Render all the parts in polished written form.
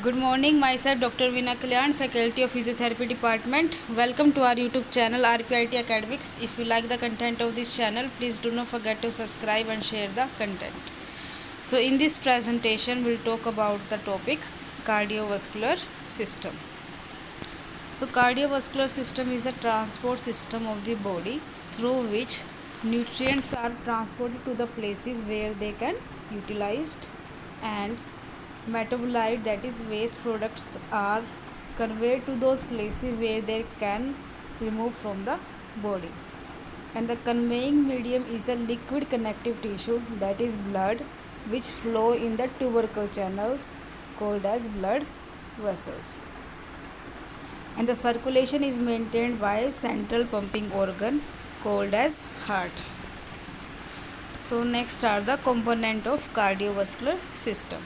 Good morning, myself Dr. Ravina Kalyan, Faculty of Physiotherapy Department. Welcome to our YouTube channel RPIIT Academics. If you like the content of this channel, please do not forget to subscribe and share the content. So in this presentation, we'll talk about the topic cardiovascular system. So cardiovascular system is a transport system of the body through which nutrients are transported to the places where they can utilized, and metabolite, that is waste products, are conveyed to those places where they can remove from the body. And the conveying medium is a liquid connective tissue, that is blood, which flow in the tubercle channels called as blood vessels. And the circulation is maintained by central pumping organ called as heart. So next are the component of cardiovascular system.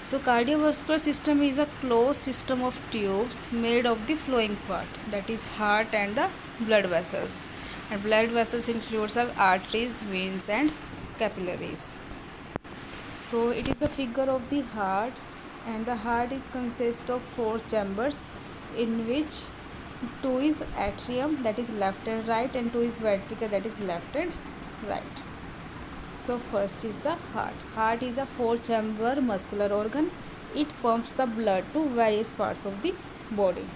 So cardiovascular system is a closed system of tubes made of the flowing part, that is heart and the blood vessels. And blood vessels includes of arteries, veins and capillaries. So it is the figure of the heart, and the heart is consist of 4 chambers, in which 2 is atrium, that is left and right, and 2 is ventricle, that is left and right. So first is the heart. Heart is a 4-chamber muscular organ. It pumps the blood to various parts of the body.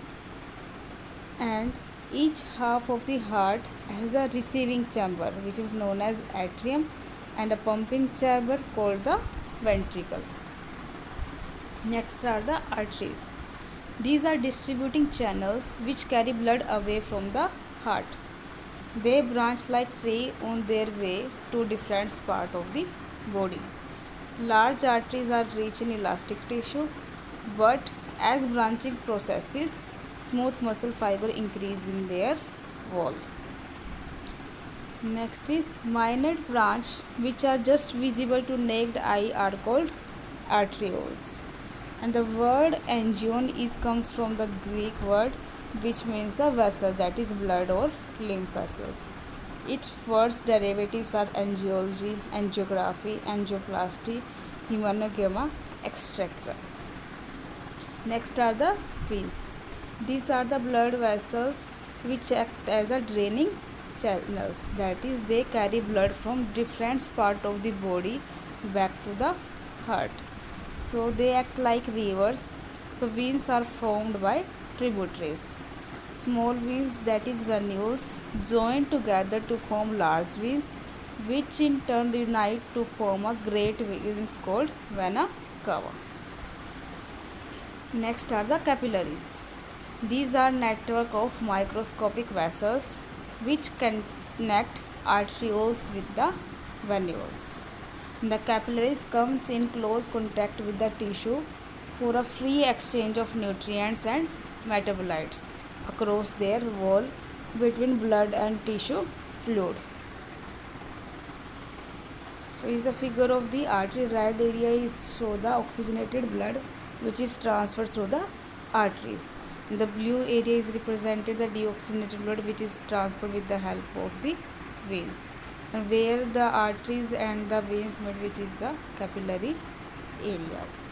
And each half of the heart has a receiving chamber, which is known as atrium, and a pumping chamber called the ventricle. Next are the arteries. These are distributing channels which carry blood away from the heart. They branch like tree on their way to different parts of the body. Large arteries are rich in elastic tissue, but as branching processes, smooth muscle fiber increase in their wall. Next is minor branch, which are just visible to naked eye, are called arterioles. And the word angion comes from the Greek word which means a vessel, that is blood or lymph vessels. Its first derivatives are angiology, angiography, angioplasty, hemangioma, etc. Next are the veins. These are the blood vessels which act as a draining channels, that is they carry blood from different parts of the body back to the heart. So they act like rivers. So veins are formed by tributaries. Small veins, that is venules, join together to form large veins, which in turn unite to form a great veins called vena cava. Next are the capillaries. These are network of microscopic vessels which connect arterioles with the venules. The capillaries comes in close contact with the tissue for a free exchange of nutrients and metabolites across their wall between blood and tissue fluid. So is the figure of the artery. Red area is show the oxygenated blood which is transferred through the arteries. The blue area is represented the deoxygenated blood which is transferred with the help of the veins. And where the arteries and the veins meet, which is the capillary areas.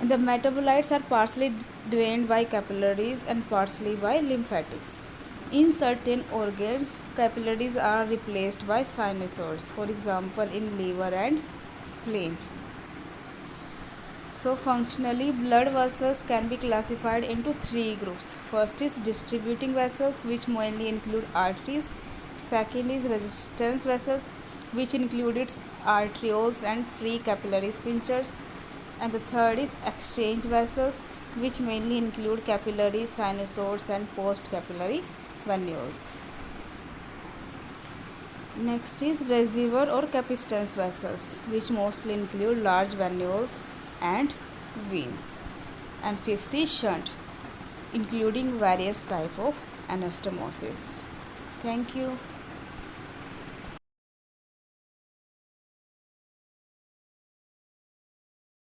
And the metabolites are partially drained by capillaries and partially by lymphatics. In certain organs, capillaries are replaced by sinusoids, for example in liver and spleen. So functionally, blood vessels can be classified into 3 groups. First is distributing vessels, which mainly include arteries. Second is resistance vessels, which includes arterioles and pre-capillary sphincters. And the third is exchange vessels, which mainly include capillaries, sinusoids and post-capillary venules. Next is reservoir or capistance vessels, which mostly include large venules and veins. And fifth is shunt, including various type of anastomosis. Thank you.